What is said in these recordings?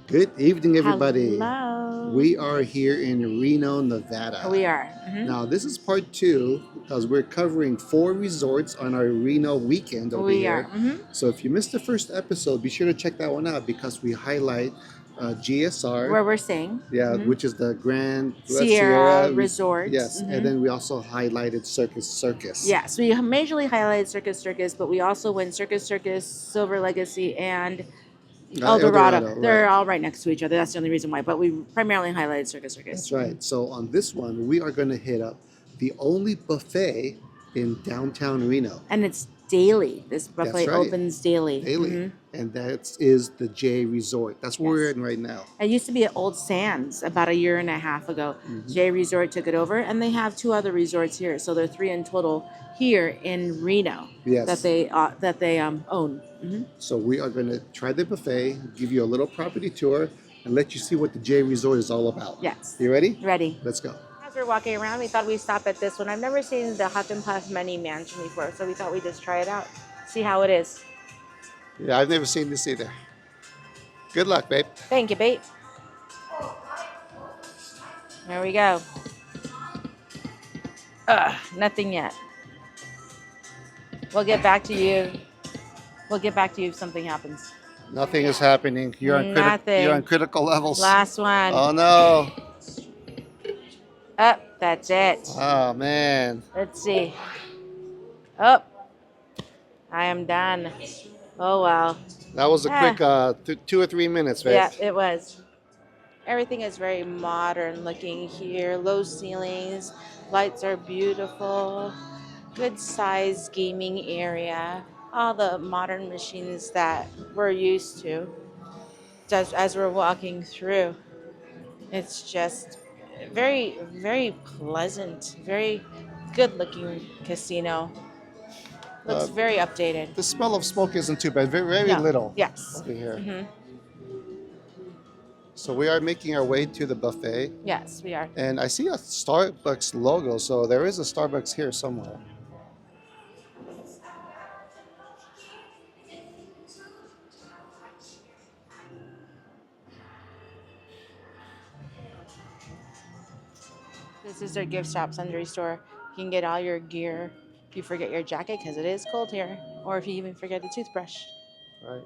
Good evening, everybody. Hello. We are here in Reno, Nevada. We are. Now, this is part two because we're covering 4 resorts on our Reno weekend over We are. here. So, if you missed the first episode, be sure to check that one out because we highlight GSR, Where we're staying. yeah, which is the Grand Sierra Sierra. Resort. Yes, and then we also highlighted Circus. Yes, we majorly highlighted Circus, but we also went Circus, Silver Legacy, and El Eldorado. Dorado, They're right. all right next to each other. That's the only reason why. But we primarily highlighted Circus. That's right. So on this one, we are going to hit up the only buffet in downtown Reno. And it's daily. This That's buffet right. opens daily. Daily. And that is the J Resort. That's where we're in right now. It used to be at Old Sands about a year and a half ago. J Resort took it over, and they have 2 other resorts here. So there are 3 in total here in Reno Yes. that they own. So we are going to try the buffet, give you a little property tour, and let you see what the J Resort is all about. Yes. You ready? Ready. Let's go. As we're walking around, we thought we'd stop at this one. I've never seen the Hut and Puff Money Mansion before, so we thought we'd just try it out, see how it is. Yeah, I've never seen this either. Good luck, babe. Thank you, babe. There we go. Nothing yet. We'll get back to you. We'll get back to you if something happens. Nothing is happening. You're on, Nothing. you're on critical levels. Last one. Oh, no. That's it. Oh, man. Let's see. Oh, I am done. Oh, well. That was a quick 2 or 3 minutes, babe. Yeah, it was. Everything is very modern looking here. Low ceilings. Lights are beautiful. Good size gaming area. All the modern machines that we're used to. Just as we're walking through, it's just very, very pleasant. Very good looking casino. Looks very updated. The smell of smoke isn't too bad. Very, very No. little. Yes. Over here. So we are making our way to the buffet. Yes, we are. And I see a Starbucks logo, so there is a Starbucks here somewhere. This is their gift shop sundry store. You can get all your gear if you forget your jacket because it is cold here, or if you even forget a toothbrush. Right.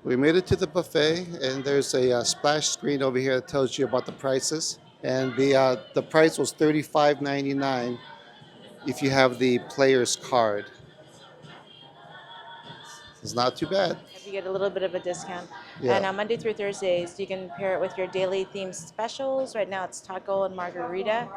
We made it to the buffet, and there's a splash screen over here that tells you about the prices. And the price was $35.99 if you have the player's card. It's not too bad. You get a little bit of a discount. Yeah. And on Monday through Thursdays, you can pair it with your daily themed specials. Right now it's taco and margarita.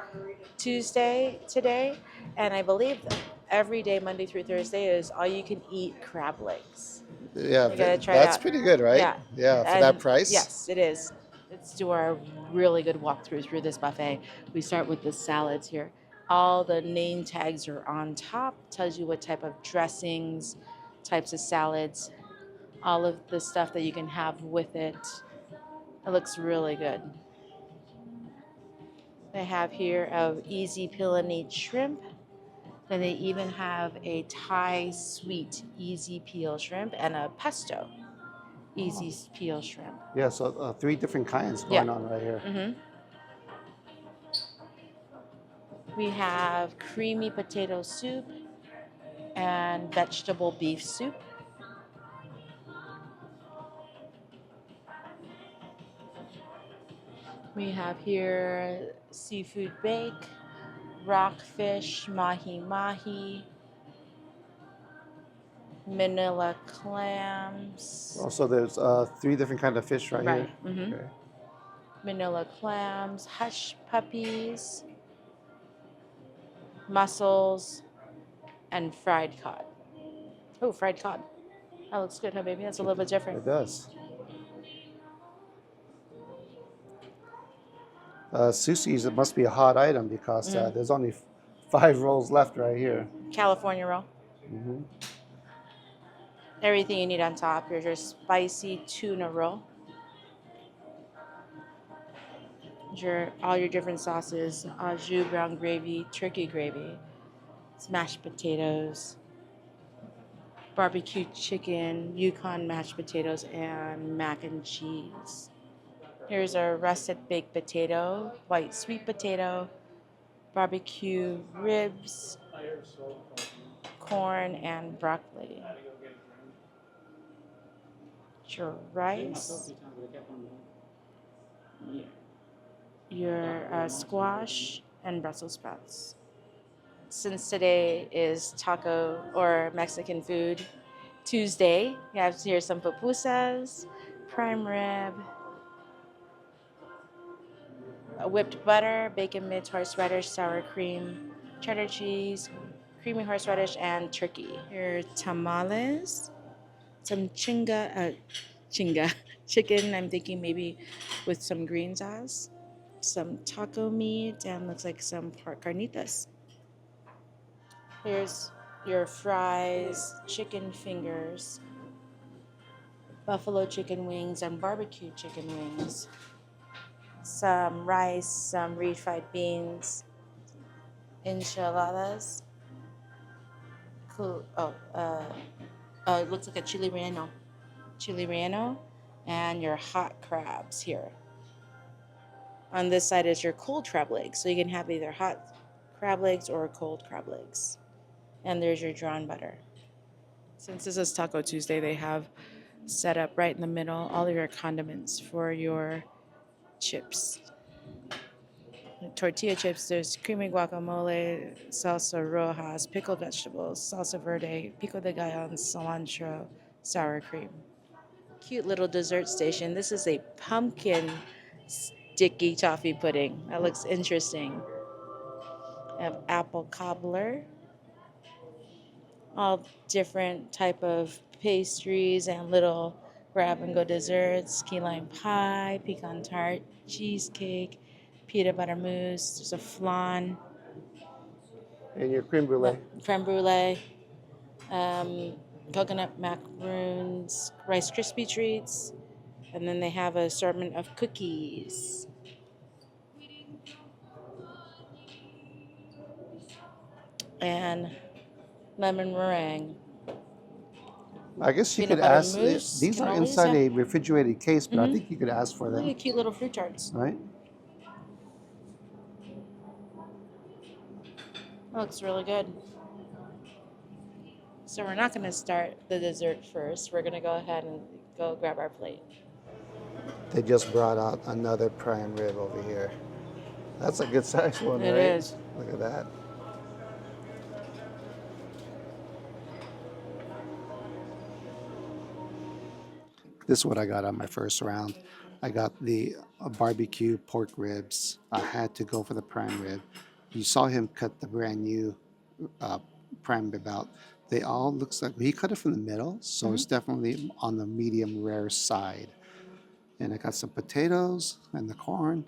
Tuesday today, and I believe that every day, Monday through Thursday, is all you can eat crab legs. Yeah, You gotta try it that's out. pretty good, right? Yeah. Yeah, for And that price? Yes, it is. Let's do our really good walkthrough through this buffet. We start with the salads here. All the name tags are on top. Tells you what type of dressings, types of salads, all of the stuff that you can have with it. It looks really good. They have here of easy peel and eat shrimp. Then they even have a Thai sweet easy peel shrimp and a pesto easy peel shrimp. Yeah, so 3 different kinds going on right here. We have creamy potato soup and vegetable beef soup. We have here seafood bake, rockfish, mahi mahi, manila clams. Also, there's 3 different kinds of fish right here. Okay. Manila clams, hush puppies, mussels, and fried cod. Oh, fried cod. That looks good, huh, baby? That's a little bit different. It does. Sushi's, it must be a hot item because there's only 5 rolls left right here. California roll. Everything you need on top. Here's your spicy tuna roll. All your different sauces, au jus, brown gravy, turkey gravy, mashed potatoes, barbecue chicken, Yukon mashed potatoes, and mac and cheese. Here's our russet baked potato, white sweet potato, barbecue ribs, corn, and broccoli. Your rice, your squash, and Brussels sprouts. Since today is taco or Mexican food Tuesday, you have here some pupusas, prime rib, whipped butter, bacon mitts, horseradish, sour cream, cheddar cheese, creamy horseradish, and turkey. Here are tamales, some chinga chicken. I'm thinking maybe with some green sauce, some taco meat, and looks like some pork carnitas. Here's your fries, chicken fingers, buffalo chicken wings, and barbecue chicken wings. Some rice, some refried beans, enchiladas. Cool. It looks like a chili relleno, and your hot crabs here. On this side is your cold crab legs, so you can have either hot crab legs or cold crab legs. And there's your drawn butter. Since this is Taco Tuesday, they have set up right in the middle all of your condiments for your chips. Tortilla chips, there's creamy guacamole, salsa rojas, pickled vegetables, salsa verde, pico de gallo, and cilantro, sour cream. Cute little dessert station. This is a pumpkin sticky toffee pudding. That looks interesting. I have apple cobbler, all different type of pastries and little grab and go desserts, key lime pie, pecan tart, cheesecake, peanut butter mousse. There's a flan, And your creme brulee. creme brulee, um, coconut macaroons, Rice Krispie treats, and then they have an assortment of cookies. And lemon meringue, I guess you peanut could butter ask. mousse, These are cannolis. inside Yeah. a refrigerated case, but I Mm-hmm. think you could ask for Look them, at cute little fruit tarts. right? Looks really good. So we're not going to start the dessert first. We're going to go ahead and go grab our plate. They just brought out another prime rib over here. That's a good size one, It right? is. Look at that. This is what I got on my first round. I got the barbecue pork ribs. I had to go for the prime rib. You saw him cut the brand new uh, prime rib out. They all looks like he cut it from the middle, so it's definitely on the medium rare side. And I got some potatoes and the corn.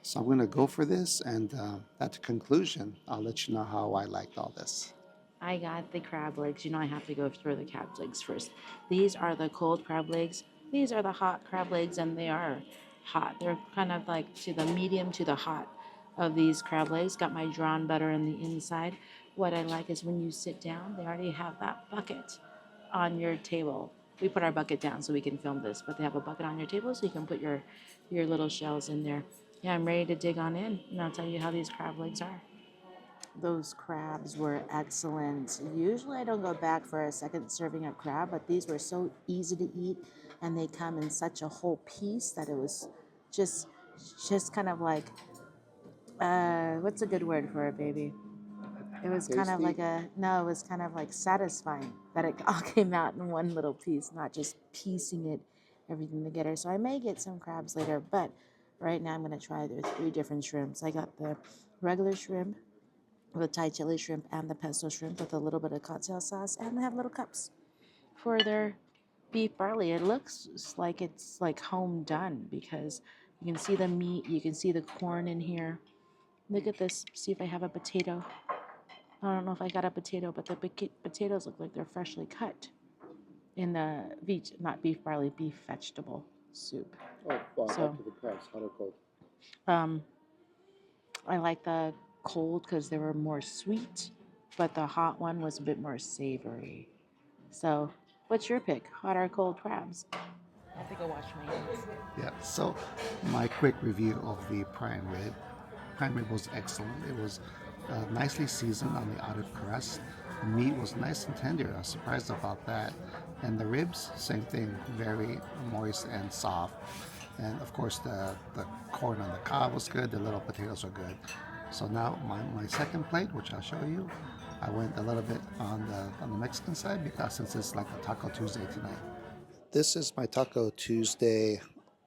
So I'm gonna go for this, and at the conclusion, I'll let you know how I liked all this. I got the crab legs. You know I have to go through the crab legs first. These are the cold crab legs. These are the hot crab legs, and they are hot. They're kind of like to the medium to the hot of these crab legs. Got my drawn butter on the inside. What I like is when you sit down, they already have that bucket on your table. We put our bucket down so we can film this, but they have a bucket on your table so you can put your little shells in there. Yeah, I'm ready to dig on in, and I'll tell you how these crab legs are. Those crabs were excellent. Usually I don't go back for a second serving of crab, but these were so easy to eat and they come in such a whole piece that it was just just kind of like what's a good word for it, baby? It was kind of like it was kind of like satisfying that it all came out in one little piece, not just piecing it everything together. So I may get some crabs later, but right now I'm going to try their three different shrimps. I got the regular shrimp, the Thai chili shrimp, and the pesto shrimp with a little bit of cocktail sauce, and they have little cups for their beef barley. It looks like it's like home done because you can see the meat, you can see the corn in here. Look at this, see if I have a potato. I don't know if I got a potato, but the potatoes look like they're freshly cut in the not beef barley, beef vegetable soup. Oh, well, So- back to the crabs, hot or cold? Um, I like the cold because they were more sweet, but the hot one was a bit more savory. So, what's your pick? Hot or cold crabs? I have to go wash my hands. Yeah, so my quick review of the prime rib. Prime rib was excellent. It was nicely seasoned on the outer crust. The meat was nice and tender. I was surprised about that. And the ribs, same thing, very moist and soft. And of course, the corn on the cob was good. The little potatoes were good. So now my second plate, which I'll show you, I went a little bit on the Mexican side because since it's like a Taco Tuesday tonight. This is my Taco Tuesday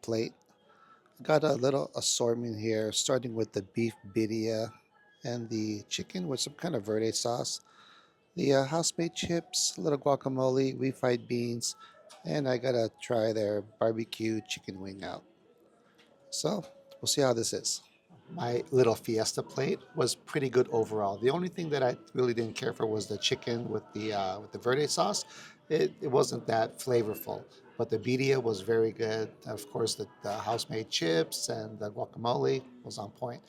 plate. Got a little assortment here, starting with the beef birria and the chicken with some kind of verde sauce, the house-made chips, a little guacamole, refried beans, and I gotta try their barbecue chicken wing out. So we'll see how this is. My little fiesta plate was pretty good overall. The only thing that I really didn't care for was the chicken with the verde sauce. It wasn't that flavorful, but the birria was very good. Of course, the house-made chips and the guacamole was on point.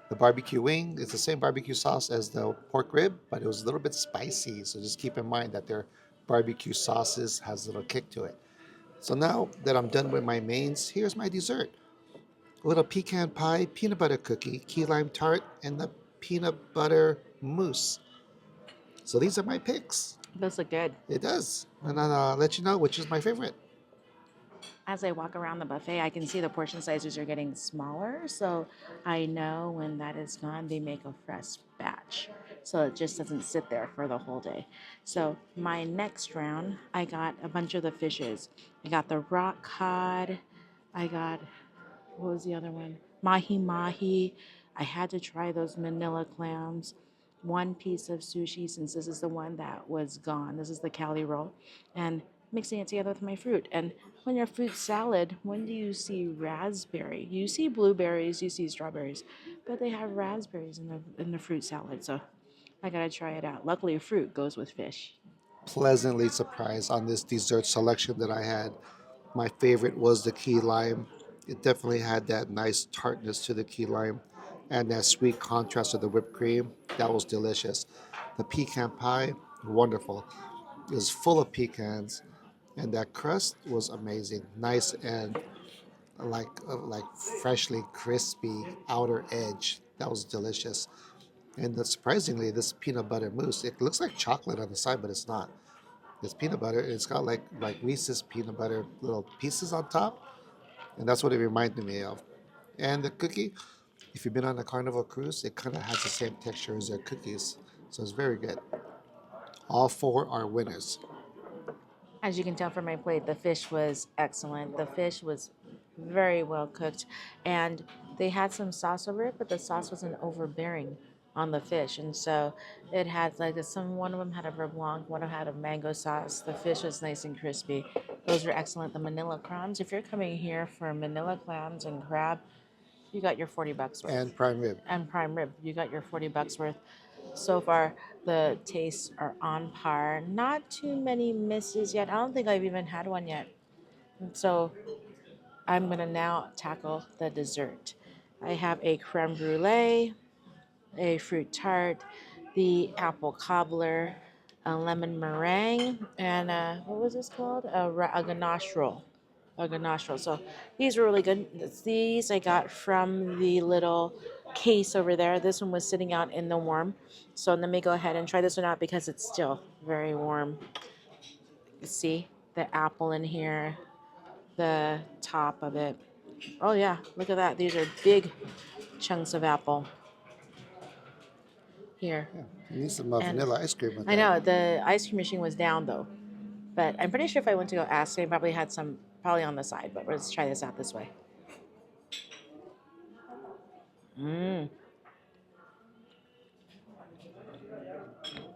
The barbecue wing is the same barbecue sauce as the pork rib, but it was a little bit spicy. So just keep in mind that their barbecue sauces has a little kick to it. So now that I'm done with my mains, here's my dessert. A little pecan pie, peanut butter cookie, key lime tart, and the peanut butter mousse. So these are my picks. Those look good. It does. And I'll let you know which is my favorite. As I walk around the buffet, I can see the portion sizes are getting smaller. So I know when that is gone, they make a fresh batch. So it just doesn't sit there for the whole day. So my next round, I got a bunch of the fishes. I got the rock cod. I got, what was the other one? Mahi mahi. I had to try those manila clams. One piece of sushi, since this is the one that was gone. This is the Cali roll. And mixing it together with my fruit. And when your fruit salad, when do you see raspberry? You see blueberries, you see strawberries, but they have raspberries in the fruit salad. So I gotta try it out. Luckily, fruit goes with fish. Pleasantly surprised on this dessert selection that I had. My favorite was the key lime. It definitely had that nice tartness to the key lime and that sweet contrast of the whipped cream. That was delicious. The pecan pie, wonderful. It was full of pecans, and that crust was amazing. Nice and like freshly crispy outer edge. That was delicious. And surprisingly, this peanut butter mousse, it looks like chocolate on the side, but it's not. It's peanut butter. And it's got like Reese's peanut butter little pieces on top, and that's what it reminded me of. And the cookie, if you've been on a Carnival cruise, it kind of has the same texture as their cookies, so it's very good. All four are winners. As you can tell from my plate, the fish was excellent. The fish was very well cooked, and they had some sauce over it, but the sauce wasn't overbearing on the fish, and so it had like some. One of them had a beurre blanc, one of them had a mango sauce. The fish was nice and crispy. Those were excellent. The Manila clams. If you're coming here for Manila clams and crab, you got your $40 worth. And prime rib. And prime rib, you got your $40 worth. So far, the tastes are on par. Not too many misses yet. I don't think I've even had one yet. So I'm gonna now tackle the dessert. I have a creme brulee, a fruit tart, the apple cobbler, a lemon meringue, and what was this called? A ganache roll. A ganache roll. So these were really good. These I got from the little case over there. This one was sitting out in the warm. So let me go ahead and try this one out because it's still very warm. See the apple in here, the top of it. Oh yeah, look at that. These are big chunks of apple here. Yeah, you need some And vanilla ice cream with I that. know the ice cream machine was down though, but I'm pretty sure if I went to go ask, they probably had some probably on the side. But let's try this out this way. Mmm.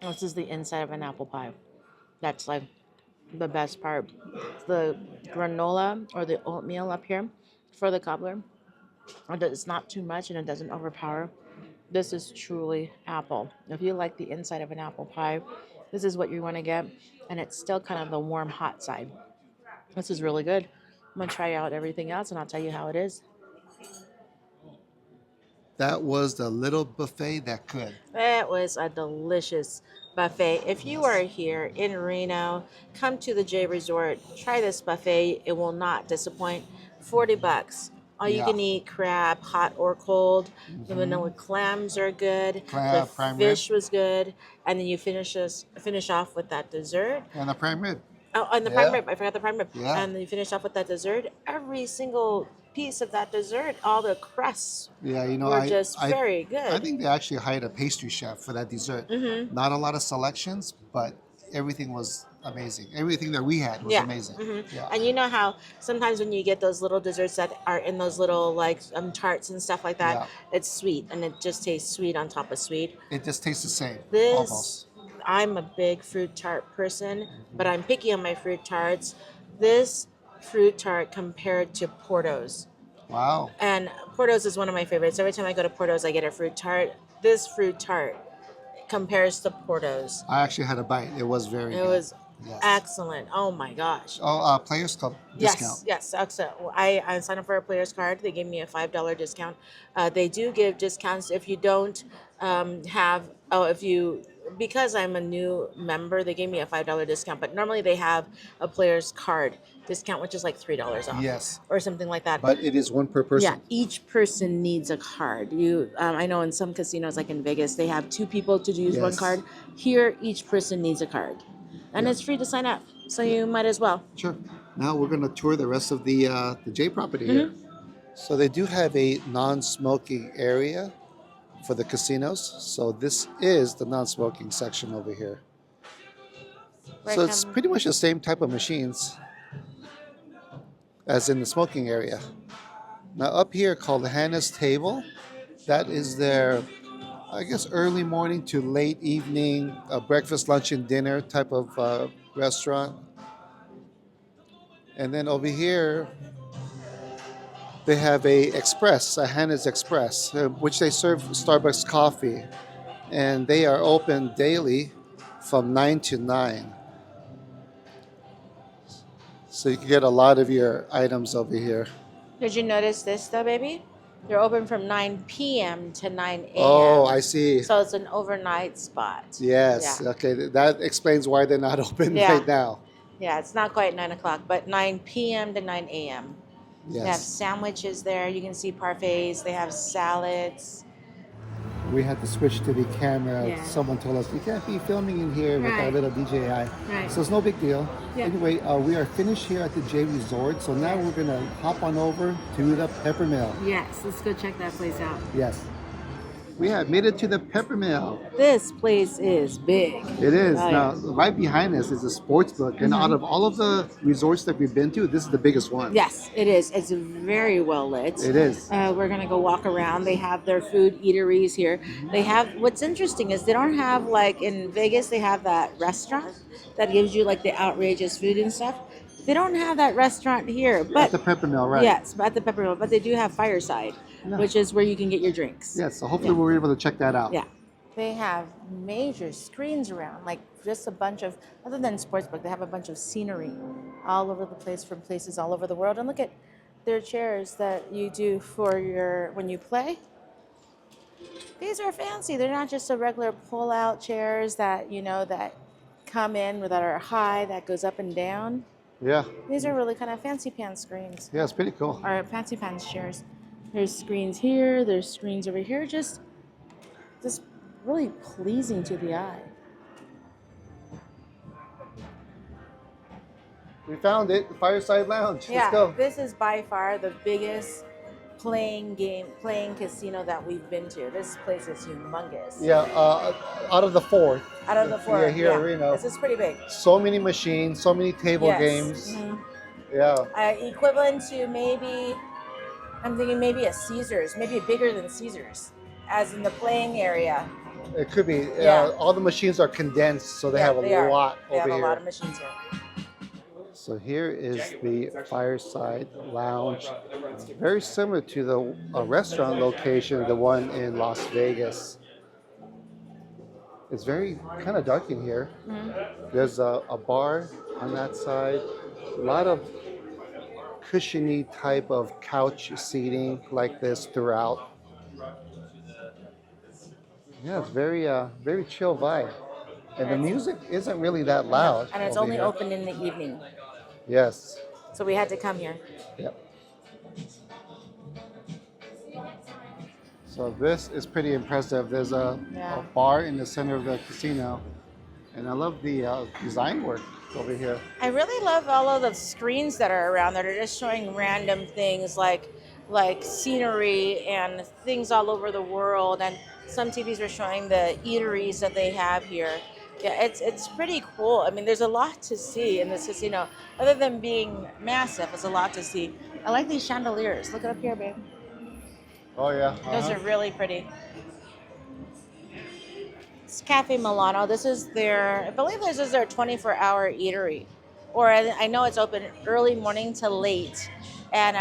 This is the inside of an apple pie. That's like the best part. The granola or the oatmeal up here for the cobbler. It's not too much and it doesn't overpower. This is truly apple. If you like the inside of an apple pie, this is what you want to get. And it's still kind of the warm, hot side. This is really good. I'm going to try out everything else and I'll tell you how it is. That was the little buffet that could. That was a delicious buffet. If you are Yes. here in Reno, come to the J Resort. Try this buffet. It will not disappoint. 40 bucks. All you Yeah. can eat crab, hot or cold. The Hmm. vanilla clams are good. The Crab, prime rib, fish was good. And then you finish off with that dessert. and a prime rib. Oh, and the prime Yeah. rib. I forgot the prime rib. Yeah. And then you finish off with that dessert. Every single piece of that dessert, all the crusts Yeah, were just I very I good. think they actually hired a pastry chef for that dessert. Hmm. Not a lot of selections, but everything was amazing. Everything that we had was Yeah. amazing. Yeah. And you know how sometimes when you get those little desserts that are in those little like tarts and stuff like that, Yeah. it's sweet and it just tastes sweet on top of sweet. It just tastes the same, This, almost. I'm a big fruit tart person, but I'm picky on my fruit tarts. This fruit tart compared to Porto's. Wow. And Porto's is one of my favorites. Every time I go to Porto's, I get a fruit tart. This fruit tart compares to Porto's. I actually had a bite. It was very It good. was Yes. excellent. Oh my gosh. Oh, Players Club discount. Yes, excellent. Well, I signed up for a player's card. They gave me a $5 discount. They do give discounts if you don't if you, because I'm a new member, they gave me a $5 discount. But normally they have a player's card discount, which is like $3 off Yes, or something like that. but it is one per Yeah, person. each person needs a card. I know in some casinos, like in Vegas, they have two people to use one Yes. card. Here, each person needs a card, and Yeah. it's free to sign up. So you might as well. Sure. Now we're going to tour the rest of the J property here. Mm-hmm. So they do have a non-smoking area for the casinos. So this is the non-smoking section over here. So it's pretty much the same type of machines as in the smoking area. Now up here called Hannah's Table, that is their, I guess, early morning to late evening breakfast, lunch, and dinner type of restaurant. And then over here, they have a Hannah's Express, which they serve Starbucks coffee, and they are open daily from 9 to 9. So you can get a lot of your items over here. Did you notice this though, baby? They're open from 9 p.m. to 9 a.m. Oh, I see. So it's an overnight spot. Yes. Yeah. Okay. That explains why they're not open Yeah. right now. Yeah, it's not quite 9 o'clock, but 9 p.m. to 9 a.m. They have Yes. sandwiches there. You can see parfaits. They have salads. We had to switch to the camera. Yeah. Someone told us you can't be filming in here with our Right. little DJI. Right. So it's no big deal. Yeah. Anyway, we are finished here at the J Resort. So now we're going to hop on over to the Peppermill. Yes, let's go check that place out. Yes. We have made it to the Peppermill. This place is big. It is. Oh, Now, yeah. right behind us is a sports book. And out of all of the resorts that we've been to, this is the biggest one. Yes, it is. It's very well lit. It is. We're gonna go walk around. They have their food eateries here. They have. What's interesting is they don't have, like in Vegas, they have that restaurant that gives you like the outrageous food and stuff. They don't have that restaurant here, At but the Peppermill, right? yes, at the Peppermill. But they do have Fireside, Yeah. which is where you can get your drinks. Yes, so hopefully Yeah. we're able to check that out. Yeah. They have major screens around, like just a bunch of, other than sportsbook, they have a bunch of scenery all over the place from places all over the world. And look at their chairs that you do for when you play. These are fancy. They're not just a regular pull-out chairs that, that come in that are high, that goes up and down. Yeah. These are really kind of fancy pants screens, Yeah, it's pretty cool. or fancy pants chairs. There's screens here, there's screens over here, just really pleasing to the eye. We found it, the Fireside Lounge. Yeah, Let's go. this is by far the biggest playing casino that we've been to. This place is humongous. Yeah, out of the four. Out of the four, Yeah, here in Reno. this is pretty big. So many machines, so many table Yes. games. Mhm. Yeah. Equivalent to maybe, I'm thinking maybe a Caesars, maybe bigger than Caesars, as in the playing area. It could be. Yeah. All the machines are condensed, so they have they a are. lot They over have here. a lot of machines here. So here is the Fireside Lounge. Very similar to the restaurant location, the one in Las Vegas. It's very kind of dark in here. There's a bar on that side. A lot of cushiony type of couch seating like this throughout. Yeah, it's very chill vibe. And the And it's, music isn't really that no, loud and it's over only here. open in the evening. Yes. So we had to come here. Yep. So this is pretty impressive. There's a Yeah. bar in the center of the casino, and I love the design work over here. I really love all of the screens that are around that are just showing random things like scenery and things all over the world, and some TVs are showing the eateries that they have here. Yeah, it's pretty cool. I mean, there's a lot to see in this casino. Other than being massive, it's a lot to see. I like these chandeliers. Look it up here, babe. Oh yeah. Those are really pretty. It's Cafe Milano. This is their, I believe this is their 24-hour eatery. Or I know it's open early morning to late. And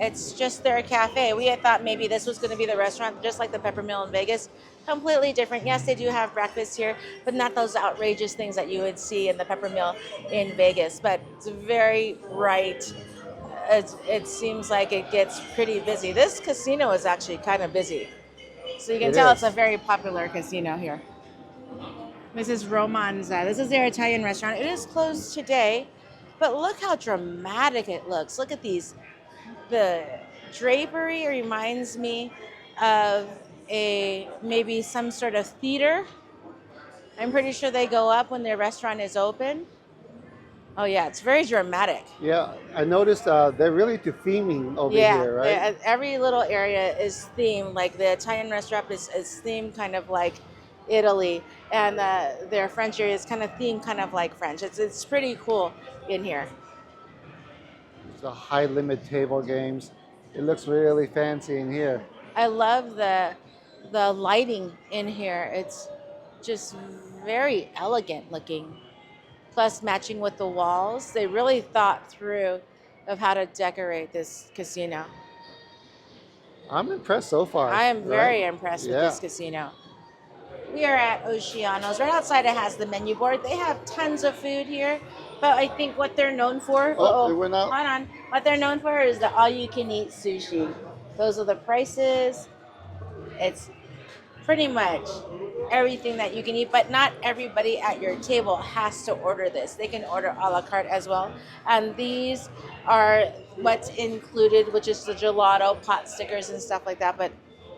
it's just their cafe. We had thought maybe this was going to be the restaurant, just like the Peppermill in Vegas. Completely different. Yes, they do have breakfast here, but not those outrageous things that you would see in the Peppermill in Vegas. But it's very bright. It seems like it gets pretty busy. This casino is actually kind of busy. So you can It tell it's a is. very popular casino here. This is Romanza. This is their Italian restaurant. It is closed today, but look how dramatic it looks. Look at these. The drapery reminds me of a maybe some sort of theater. I'm pretty sure they go up when their restaurant is open. Oh yeah, it's very dramatic. Yeah, I noticed they're really to theming over Yeah, here, right? every little area is themed. Like the Italian restaurant is themed kind of like Italy, and their French area is kind of themed kind of like French. It's pretty cool in here. It's a high limit table games. It looks really fancy in here. I love the lighting in here. It's just very elegant looking. Plus matching with the walls. They really thought through of how to decorate this casino. I'm impressed so far. I am very right? impressed with Yeah. this casino. We are at Oceano's. Right outside it has the menu board. They have tons of food here, but I think what they're known for, Oh, it went out. hold on. What they're known for is the all-you-can-eat sushi. Those are the prices. It's pretty much everything that you can eat, but not everybody at your table has to order this. They can order a la carte as well. And these are what's included, which is the gelato, pot stickers, and stuff like that. But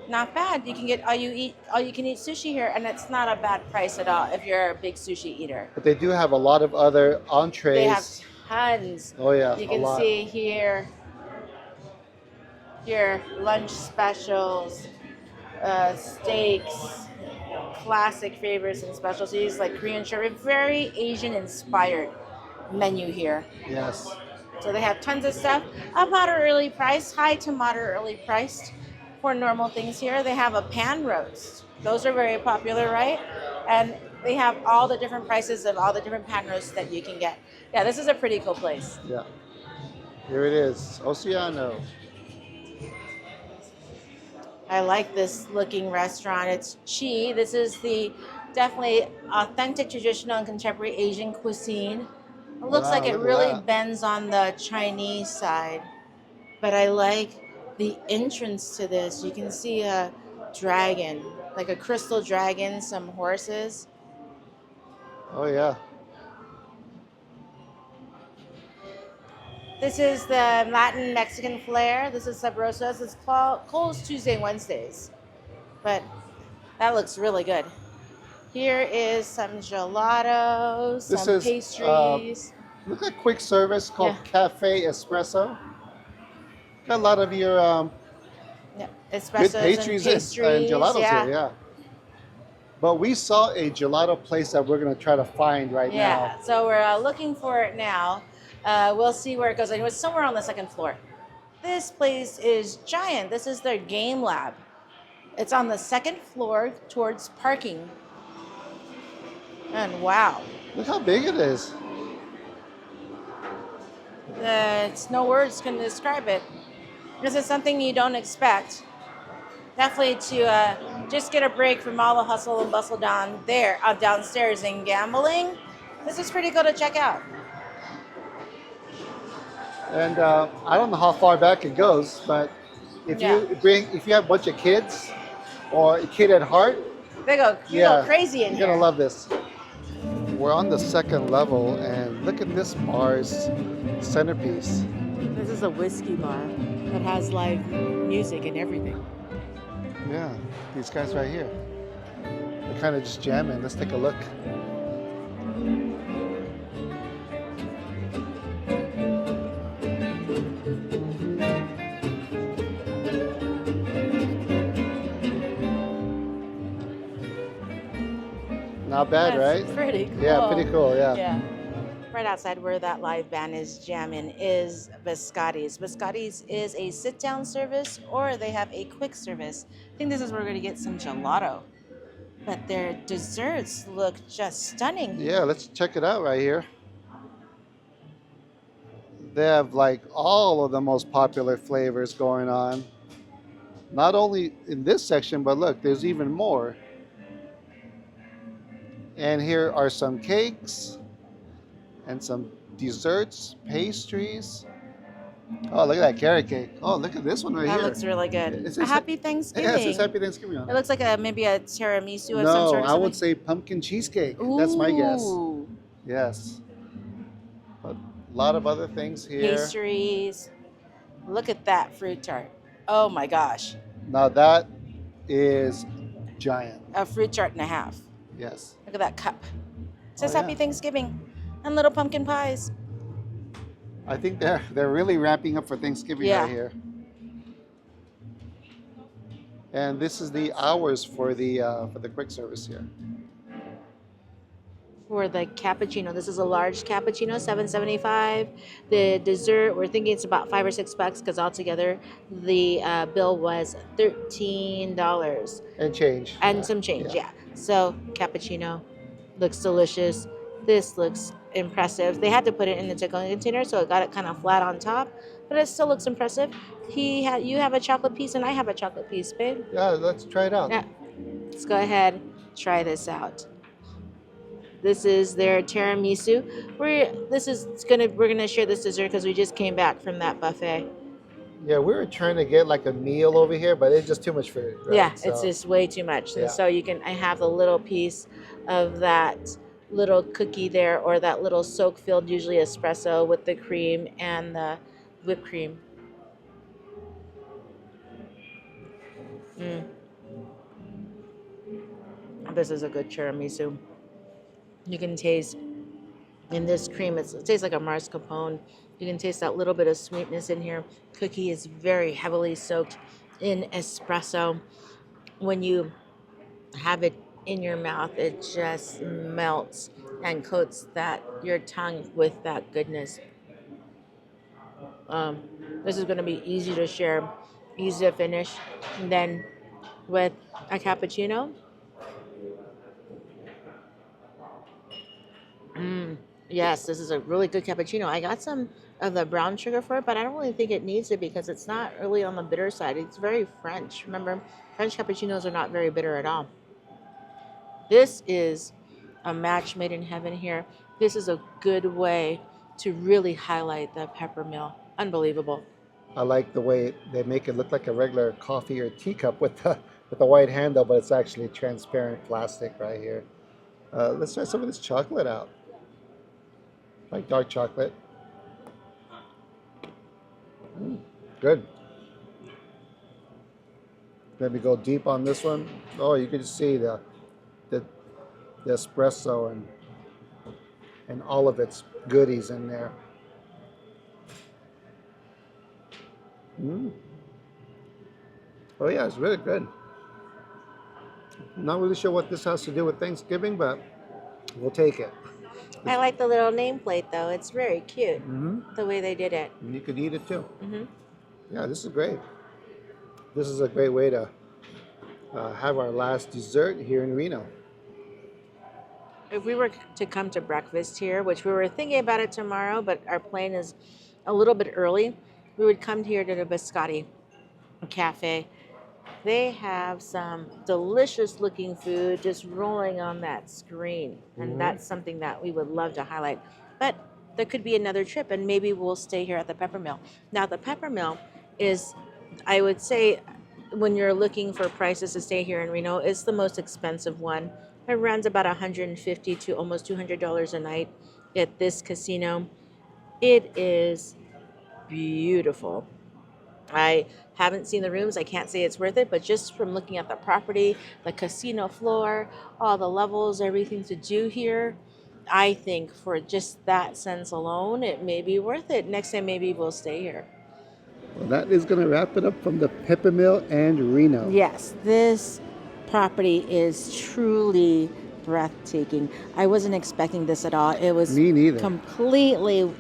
not bad. You can get all you can eat sushi here, and it's not a bad price at all if you're a big sushi eater. But they do have a lot of other They have entrees. tons. Oh yeah, You a can lot. see here your lunch specials, steaks, classic favorites and specialties like Korean shrimp. Very Asian inspired menu here. Yes. So they have tons of stuff. A moderately priced, high to moderately priced for normal things here. They have a pan roast. Those are very popular, right? And they have all the different prices of all the different pan roasts that you can get. Yeah, this is a pretty cool place. Yeah. Here it is, Oceano. I like this looking restaurant. It's Chi. This is the definitely authentic, traditional, and contemporary Asian cuisine. It looks Wow, like it look at really that. bends on the Chinese side. But I like the entrance to this. You can see a dragon, like a crystal dragon, some horses. Oh yeah. This is the Latin Mexican flair. This is Sabrosos. It's closed Tuesday, Wednesdays. But that looks really good. Here is some gelato, This some is, pastries. Look at quick service called Yeah. Cafe Espresso. Got a lot of your Yeah, good espressos pastries and and pastries. gelatos Yeah. here, yeah. But we saw a gelato place that we're gonna try to find right Yeah, now. so we're looking for it now. We'll see where it goes. It was somewhere on the second floor. This place is giant. This is their game lab. It's on the second floor towards parking. And wow, Look how big it is. it's no words can describe it. This is something you don't expect. Definitely to just get a break from all the hustle and bustle down there, downstairs and gambling. This is pretty good to check out. And I don't know how far back it goes, but if Yeah. if you have a bunch of kids or a kid at heart, They go crazy in you're gonna here. love this. We're on the second level, and look at this bar's centerpiece. This is a whiskey bar that has live music and everything. Yeah, these guys right here. They're kind of just jamming. Let's take a look. Not bad, That's right? pretty cool. Yeah, pretty cool. Yeah. Yeah. Right outside where that live band is jamming is Biscotti's. Biscotti's is a sit-down service, or they have a quick service. I think this is where we're going to get some gelato. But their desserts look just stunning. Yeah, let's check it out right here. They have like all of the most popular flavors going on. Not only in this section, but look, there's even more. And here are some cakes and some desserts, pastries. Oh, look at that carrot cake. Oh, look at this one right That here. looks really good. It's- A it's- happy Yeah, Thanksgiving. it says Happy Thanksgiving on It it. looks like maybe a tiramisu of some No, sort. I would say pumpkin cheesecake. That's my guess. Ooh. Yes. A lot of other things here. Pastries. Look at that fruit tart. Oh my gosh. Now that is giant. A fruit tart and a half. Yes. Look at that cup. It says Oh, yeah. Happy Thanksgiving. And little pumpkin pies. I think they're really ramping up for Thanksgiving Yeah. right here. And this is the hours for the quick service here. For the cappuccino, this is a large cappuccino, $7.75. The dessert, we're thinking it's about $5 or $6 because altogether the bill was $13 And change. and Yeah. some change. Yeah. So cappuccino looks delicious. This looks impressive. They had to put it in the takeout container, so it got it kind of flat on top, but it still looks impressive. You have a chocolate piece, and I have a chocolate piece, babe. Yeah, let's try it out. Yeah. Let's go ahead, try this out. This is their tiramisu. We're gonna share this dessert because we just came back from that buffet. Yeah, we were trying to get like a meal over here, but it's just too much food. Right? Yeah, So, it's just way too much. Yeah. And so I have a little piece of that little cookie there, or that little soak filled, usually espresso with the cream and the whipped cream. Mm. This is a good tiramisu. You can taste in this cream, it tastes like a mascarpone. You can taste that little bit of sweetness in here. Cookie is very heavily soaked in espresso. When you have it in your mouth, it just melts and coats your tongue with that goodness. This is going to be easy to share, easy to finish. And then with a cappuccino. Yes, this is a really good cappuccino. I got some of the brown sugar for it, but I don't really think it needs it because it's not really on the bitter side. It's very French. Remember, French cappuccinos are not very bitter at all. This is a match made in heaven here. This is a good way to really highlight the Peppermill. Unbelievable. I like the way they make it look like a regular coffee or teacup with the white handle, but it's actually transparent plastic right here. Let's try some of this chocolate out. Like dark chocolate. Good. Let me go deep on this one. Oh, you can see the espresso and all of its goodies in there. Oh yeah, it's really good. Not really sure what this has to do with Thanksgiving, but we'll take it. I like the little nameplate though. It's very cute the way they did it. And you could eat it too. Hmm. Yeah, this is great. This is a great way to have our last dessert here in Reno. If we were to come to breakfast here, which we were thinking about it tomorrow, but our plane is a little bit early, we would come here to the Biscotti Cafe. They have some delicious looking food just rolling on that screen. And that's something that we would love to highlight. But there could be another trip, and maybe we'll stay here at the Peppermill. Now, the Peppermill is, I would say, when you're looking for prices to stay here in Reno, it's the most expensive one. It runs about $150 to almost $200 a night at this casino. It is beautiful. I haven't seen the rooms. I can't say it's worth it, but just from looking at the property, the casino floor, all the levels, everything to do here, I think for just that sense alone, it may be worth it. Next time, maybe we'll stay here. Well, that is going to wrap it up from the Peppermill and Reno. Yes, this property is truly breathtaking. I wasn't expecting this at all. It was Me neither. completely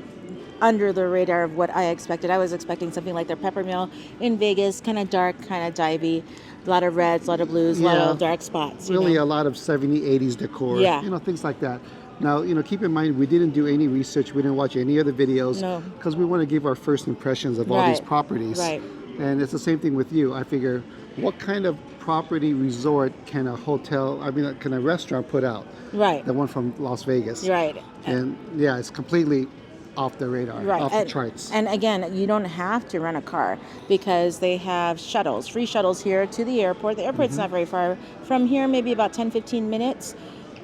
under the radar of what I expected. I was expecting something like their Peppermill in Vegas, kind of dark, kind of divey, a lot of reds, a lot of blues, a lot of dark spots. Really a lot of 70s, 80s decor, things like that. Now, keep in mind, we didn't do any research. We didn't watch any other videos because we want to give our first impressions of all these properties. Right. And it's the same thing with you. I figure, what kind of property resort can can a restaurant put out? Right. The one from Las Vegas. Right. And yeah, it's completely off the radar, off the charts. And again, you don't have to rent a car because they have shuttles, free shuttles here to the airport. The airport's not very far from here, maybe about 10-15 minutes.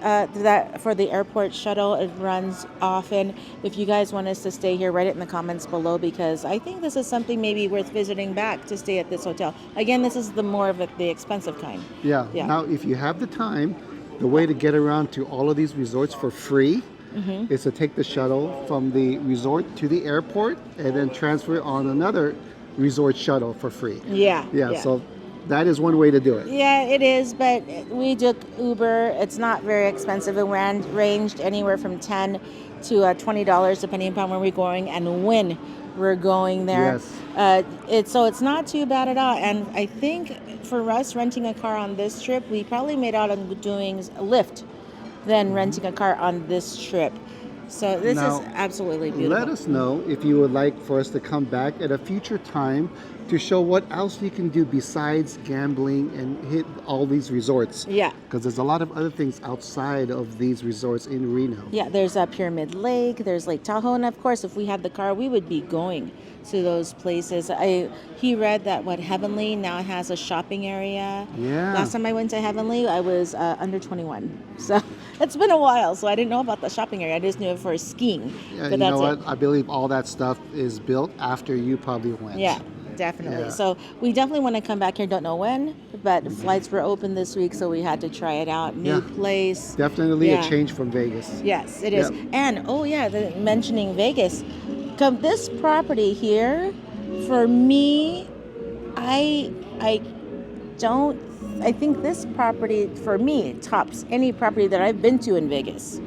That for the airport shuttle, it runs often. If you guys want us to stay here, write it in the comments below, because I think this is something maybe worth visiting back to stay at this hotel. Again, this is the more of the expensive kind. Yeah. Now, if you have the time, the way to get around to all of these resorts for free is to take the shuttle from the resort to the airport and then transfer on another resort shuttle for free. Yeah. So that is one way to do it. Yeah, it is, but we took Uber. It's not very expensive. It ranged anywhere from $10 to $20, depending upon where we're going and when we're going there. Yes. It's not too bad at all. And I think for us renting a car on this trip, we probably made out on doing Lyft than renting a car on this trip. So this is absolutely beautiful. Let us know if you would like for us to come back at a future time to show what else you can do besides gambling and hit all these resorts. Yeah. Because there's a lot of other things outside of these resorts in Reno. Yeah, there's a Pyramid Lake, there's Lake Tahoe, and of course, if we had the car, we would be going to those places. He read that Heavenly now has a shopping area. Yeah. Last time I went to Heavenly, I was under 21. So it's been a while, so I didn't know about the shopping area. I just knew it for skiing. Yeah, but you that's know what? I believe all that stuff is built after you probably went. Yeah. Definitely. Yeah. So we definitely want to come back here. Don't know when, but flights were open this week, so we had to try it out. New place. Definitely a change from Vegas. Yes, it is. And mentioning Vegas, this property here, for me, I think this property for me tops any property that I've been to in Vegas.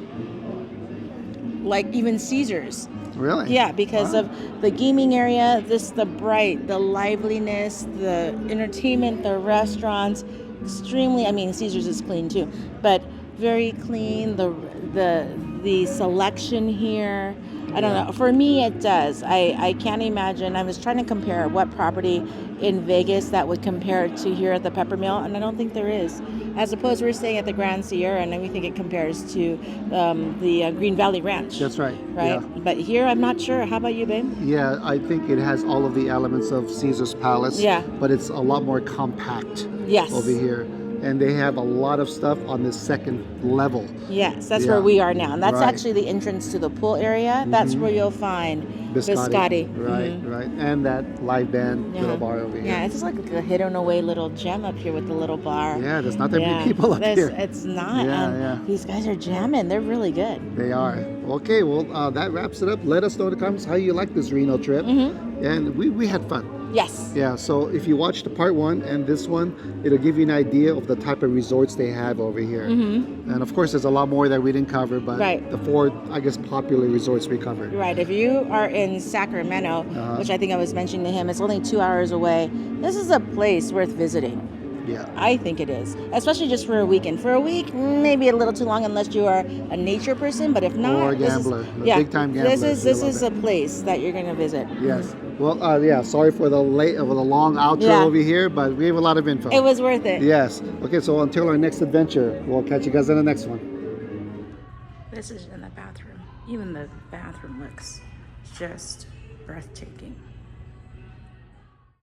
Like even Caesars. Really? Yeah, because of the gaming area, the bright, the liveliness, the entertainment, the restaurants, extremely. I mean, Caesars is clean too, but very clean. The selection here, I don't know. For me, it does. I can't imagine. I was trying to compare what property in Vegas that would compare to here at the Peppermill, and I don't think there is. As opposed, we're staying at the Grand Sierra, and we think it compares to the Green Valley Ranch. That's right. Right? Yeah. But here, I'm not sure. How about you, babe? Yeah, I think it has all of the elements of Caesar's Palace. Yeah. But it's a lot more compact. Yes. Over here. And they have a lot of stuff on the second level. Yes, that's where we are now. And that's Right. actually the entrance to the pool area. That's where you'll find Biscotti. Right. And that live band little bar over here. Yeah, it's just like a hidden away little gem up here with the little bar. Yeah, there's not that many people up here. It's not. Yeah. These guys are jamming. They're really good. They are. Okay, well, that wraps it up. Let us know in the comments how you like this Reno trip. And we had fun. Yes. Yeah, so if you watch the part one and this one, it'll give you an idea of the type of resorts they have over here. And of course, there's a lot more that we didn't cover, but the four, I guess, popular resorts we covered. Right. If you are in Sacramento, which I think I was mentioning to him, it's only 2 hours away. This is a place worth visiting. Yeah. I think it is, especially just for a weekend. For a week, maybe a little too long unless you are a nature person, but if not, or a gambler, big time gambler. This is a place that you're going to visit. Yes. Well, sorry for the long outro over here, but we have a lot of info. It was worth it. Yes. Okay, so until our next adventure, we'll catch you guys in the next one. This is in the bathroom. Even the bathroom looks just breathtaking.